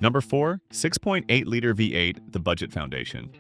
Number 4. 6.8-liter V8, the budget foundation.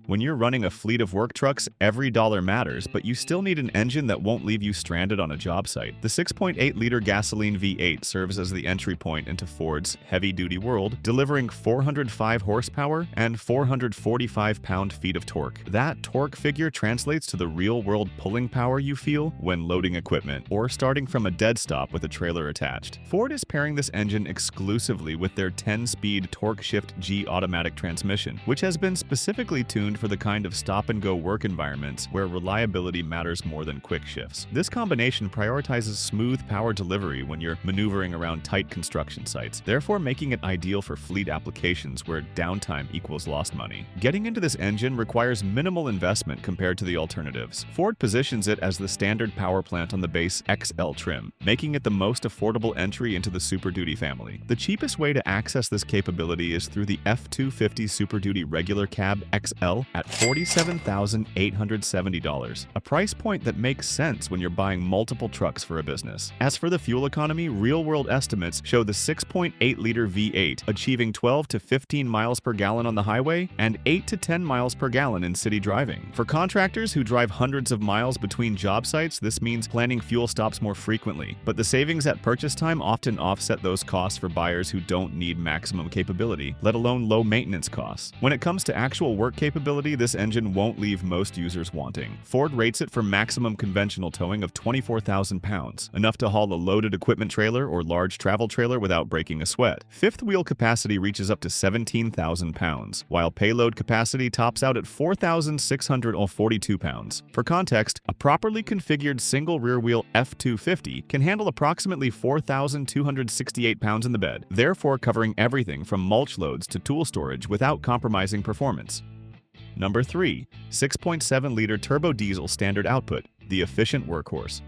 When you're running a fleet of work trucks, every dollar matters, but you still need an engine that won't leave you stranded on a job site. The 6.8-liter gasoline V8 serves as the entry point into Ford's heavy-duty world, delivering 405 horsepower and 445 pound-feet of torque. That torque figure translates to the real-world pulling power you feel when loading equipment or starting from a dead stop with a trailer attached. Ford is pairing this engine exclusively with their 10-speed Torque Shift G automatic transmission, which has been specifically tuned for the kind of stop-and-go work environments where reliability matters more than quick shifts. This combination prioritizes smooth power delivery when you're maneuvering around tight construction sites, therefore making it ideal for fleet applications where downtime equals lost money. Getting into this engine requires minimal investment compared to the alternatives. Ford positions it as the standard power plant on the base XL trim, making it the most affordable entry into the Super Duty family. The cheapest way to access this capability is through the F250 Super Duty regular cab XL at $47,870, a price point that makes sense when you're buying multiple trucks for a business. As for the fuel economy, real-world estimates show the 6.8-liter V8 achieving 12 to 15 miles per gallon on the highway and 8 to 10 miles per gallon in city driving. For contractors who drive hundreds of miles between job sites, this means planning fuel stops more frequently, but the savings at purchase time often offset those costs for buyers who don't need maximum capability, let alone low maintenance costs. When it comes to actual work capability, this engine won't leave most users wanting. Ford rates it for maximum conventional towing of 24,000 pounds, enough to haul a loaded equipment trailer or large travel trailer without breaking a sweat. Fifth wheel capacity reaches up to 17,000 pounds, while payload capacity tops out at 4,642 pounds. For context, a properly configured single rear-wheel F250 can handle approximately 4,268 pounds in the bed, therefore covering everything from mulch loads to tool storage without compromising performance. Number 3. 6.7-liter turbo diesel standard output, the efficient workhorse.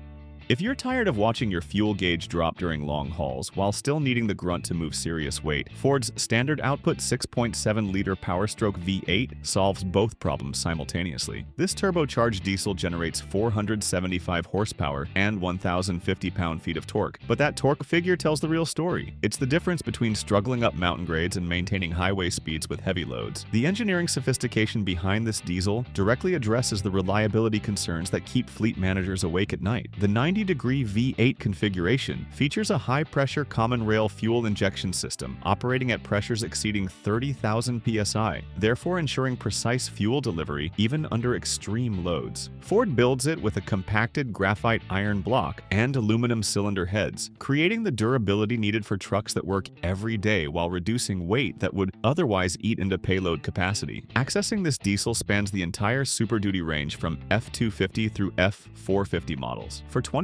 If you're tired of watching your fuel gauge drop during long hauls while still needing the grunt to move serious weight, Ford's standard output 6.7-liter Powerstroke V8 solves both problems simultaneously. This turbocharged diesel generates 475 horsepower and 1,050 pound-feet of torque, but that torque figure tells the real story. It's the difference between struggling up mountain grades and maintaining highway speeds with heavy loads. The engineering sophistication behind this diesel directly addresses the reliability concerns that keep fleet managers awake at night. The 90-degree V8 configuration features a high-pressure common rail fuel injection system operating at pressures exceeding 30,000 psi, therefore ensuring precise fuel delivery even under extreme loads. Ford builds it with a compacted graphite iron block and aluminum cylinder heads, creating the durability needed for trucks that work every day while reducing weight that would otherwise eat into payload capacity. Accessing this diesel spans the entire Super Duty range from F250 through F450 models. For 2026,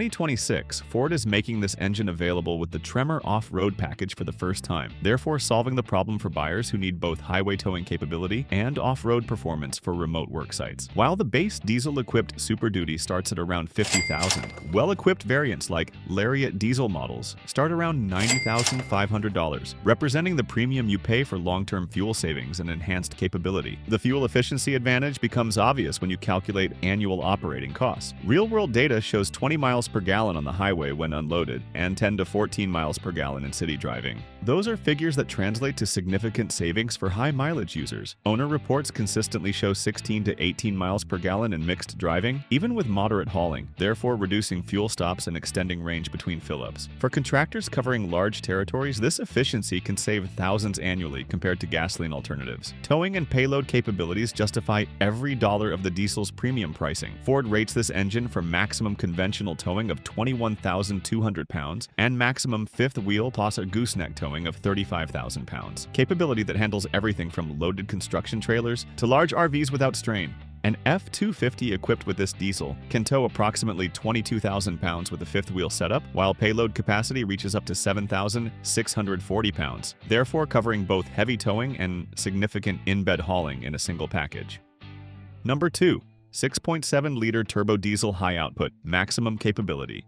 Ford is making this engine available with the Tremor off-road package for the first time, therefore solving the problem for buyers who need both highway towing capability and off-road performance for remote work sites. While the base diesel-equipped Super Duty starts at around $50,000, well-equipped variants like Lariat diesel models start around $90,500, representing the premium you pay for long-term fuel savings and enhanced capability. The fuel efficiency advantage becomes obvious when you calculate annual operating costs. Real-world data shows 20 miles per gallon on the highway when unloaded, and 10 to 14 miles per gallon in city driving. Those are figures that translate to significant savings for high mileage users. Owner reports consistently show 16 to 18 miles per gallon in mixed driving, even with moderate hauling, therefore reducing fuel stops and extending range between fill-ups. For contractors covering large territories, this efficiency can save thousands annually compared to gasoline alternatives. Towing and payload capabilities justify every dollar of the diesel's premium pricing. Ford rates this engine for maximum conventional towing of 21,200 pounds and maximum fifth wheel plus a gooseneck towing of 35,000 pounds, capability that handles everything from loaded construction trailers to large RVs without strain. An F250 equipped with this diesel can tow approximately 22,000 pounds with a fifth wheel setup, while payload capacity reaches up to 7,640 pounds, therefore covering both heavy towing and significant in-bed hauling in a single package. Number 2. 6.7-liter turbo diesel high output, maximum capability.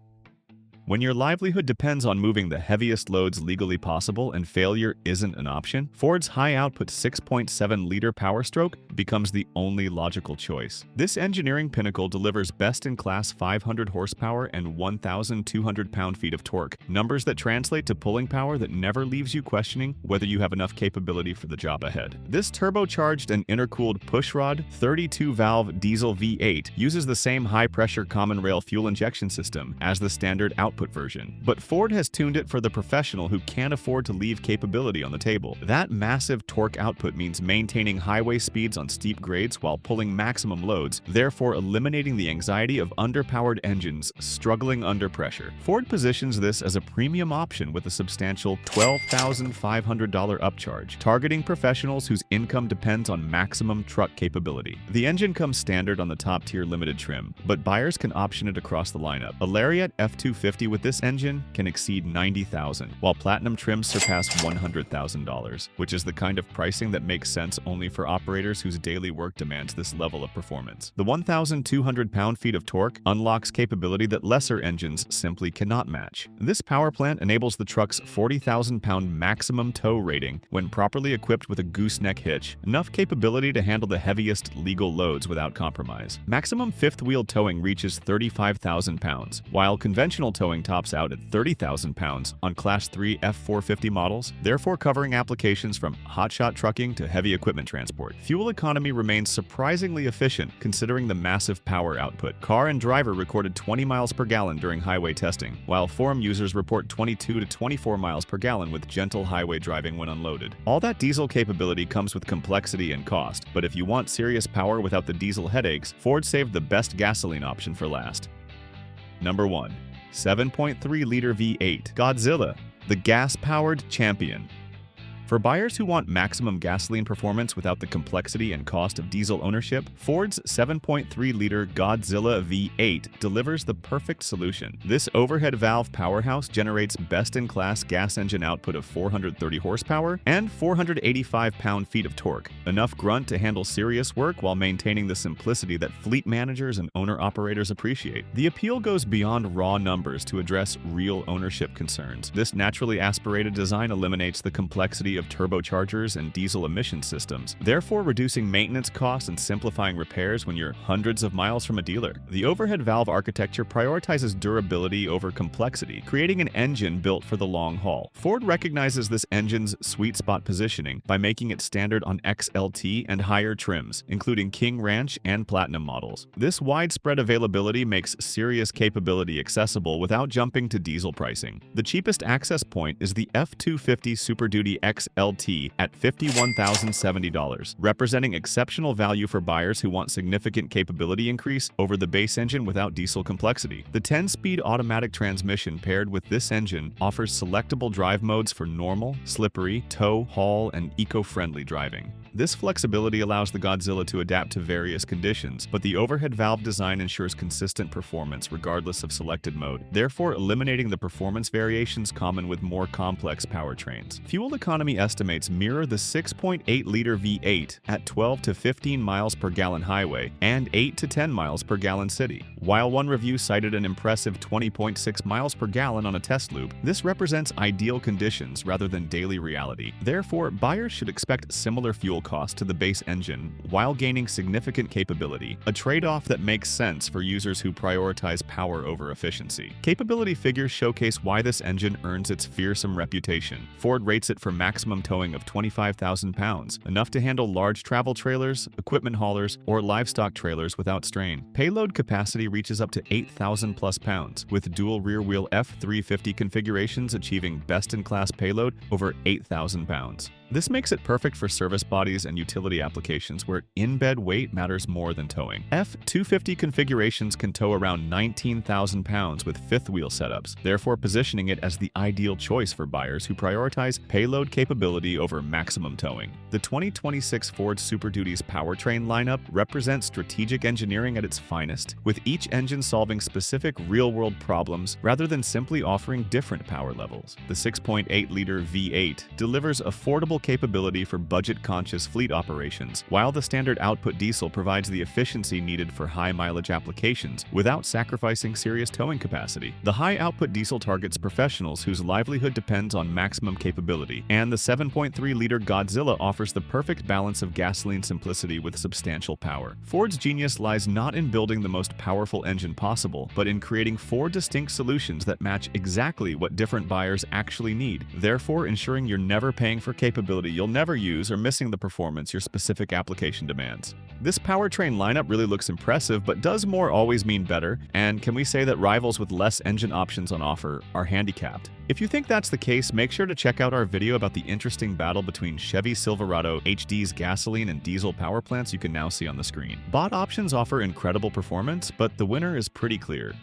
When your livelihood depends on moving the heaviest loads legally possible and failure isn't an option, Ford's high-output 6.7-liter Power Stroke becomes the only logical choice. This engineering pinnacle delivers best-in-class 500 horsepower and 1,200 pound-feet of torque, numbers that translate to pulling power that never leaves you questioning whether you have enough capability for the job ahead. This turbocharged and intercooled pushrod 32-valve diesel V8 uses the same high-pressure common rail fuel injection system as the standard output version, but Ford has tuned it for the professional who can't afford to leave capability on the table. That massive torque output means maintaining highway speeds on steep grades while pulling maximum loads, therefore eliminating the anxiety of underpowered engines struggling under pressure. Ford positions this as a premium option with a substantial $12,500 upcharge, targeting professionals whose income depends on maximum truck capability. The engine comes standard on the top-tier limited trim, but buyers can option it across the lineup. A Lariat F250 with this engine can exceed $90,000, while Platinum trims surpass $100,000, which is the kind of pricing that makes sense only for operators whose daily work demands this level of performance. The 1,200 pound-feet of torque unlocks capability that lesser engines simply cannot match. This power plant enables the truck's 40,000-pound maximum tow rating when properly equipped with a gooseneck hitch, enough capability to handle the heaviest legal loads without compromise. Maximum fifth-wheel towing reaches 35,000 pounds, while conventional towing tops out at 30,000 pounds on Class 3 F450 models, therefore covering applications from hotshot trucking to heavy equipment transport. Fuel economy remains surprisingly efficient considering the massive power output. Car and Driver recorded 20 miles per gallon during highway testing, while forum users report 22 to 24 miles per gallon with gentle highway driving when unloaded. All that diesel capability comes with complexity and cost, but if you want serious power without the diesel headaches, Ford saved the best gasoline option for last. Number 1. 7.3-liter V8 Godzilla, the gas-powered champion. For buyers who want maximum gasoline performance without the complexity and cost of diesel ownership, Ford's 7.3-liter Godzilla V8 delivers the perfect solution. This overhead valve powerhouse generates best-in-class gas engine output of 430 horsepower and 485 pound-feet of torque, enough grunt to handle serious work while maintaining the simplicity that fleet managers and owner-operators appreciate. The appeal goes beyond raw numbers to address real ownership concerns. This naturally aspirated design eliminates the complexity of turbochargers and diesel emission systems, therefore reducing maintenance costs and simplifying repairs when you're hundreds of miles from a dealer. The overhead valve architecture prioritizes durability over complexity, creating an engine built for the long haul. Ford recognizes this engine's sweet spot positioning by making it standard on XLT and higher trims, including King Ranch and Platinum models. This widespread availability makes serious capability accessible without jumping to diesel pricing. The cheapest access point is the F250 Super Duty XLT at $51,070, representing exceptional value for buyers who want significant capability increase over the base engine without diesel complexity. The 10-speed automatic transmission paired with this engine offers selectable drive modes for normal, slippery, tow, haul, and eco-friendly driving. This flexibility allows the Godzilla to adapt to various conditions, but the overhead valve design ensures consistent performance regardless of selected mode, therefore eliminating the performance variations common with more complex powertrains. Fuel economy estimates mirror the 6.8-liter V8 at 12 to 15 miles per gallon highway and 8 to 10 miles per gallon city. While one review cited an impressive 20.6 miles per gallon on a test loop, this represents ideal conditions rather than daily reality. Therefore, buyers should expect similar fuel cost to the base engine while gaining significant capability, a trade-off that makes sense for users who prioritize power over efficiency. Capability figures showcase why this engine earns its fearsome reputation. Ford rates it for maximum towing of 25,000 pounds, enough to handle large travel trailers, equipment haulers, or livestock trailers without strain. Payload capacity reaches up to 8,000 plus pounds, with dual rear-wheel F350 configurations achieving best-in-class payload over 8,000 pounds. This makes it perfect for service bodies and utility applications where in-bed weight matters more than towing. F250 configurations can tow around 19,000 pounds with fifth-wheel setups, therefore positioning it as the ideal choice for buyers who prioritize payload capability over maximum towing. The 2026 Ford Super Duty's powertrain lineup represents strategic engineering at its finest, with each engine solving specific real-world problems rather than simply offering different power levels. The 6.8-liter V8 delivers affordable capability for budget-conscious fleet operations, while the standard output diesel provides the efficiency needed for high-mileage applications without sacrificing serious towing capacity. The high-output diesel targets professionals whose livelihood depends on maximum capability, and the 7.3-liter Godzilla offers the perfect balance of gasoline simplicity with substantial power. Ford's genius lies not in building the most powerful engine possible, but in creating 4 distinct solutions that match exactly what different buyers actually need, therefore ensuring you're never paying for capability you'll never use or missing the performance your specific application demands. This powertrain lineup really looks impressive, but does more always mean better? And can we say that rivals with less engine options on offer are handicapped? If you think that's the case, make sure to check out our video about the interesting battle between Chevy Silverado HD's gasoline and diesel power plants you can now see on the screen. Both options offer incredible performance, but the winner is pretty clear.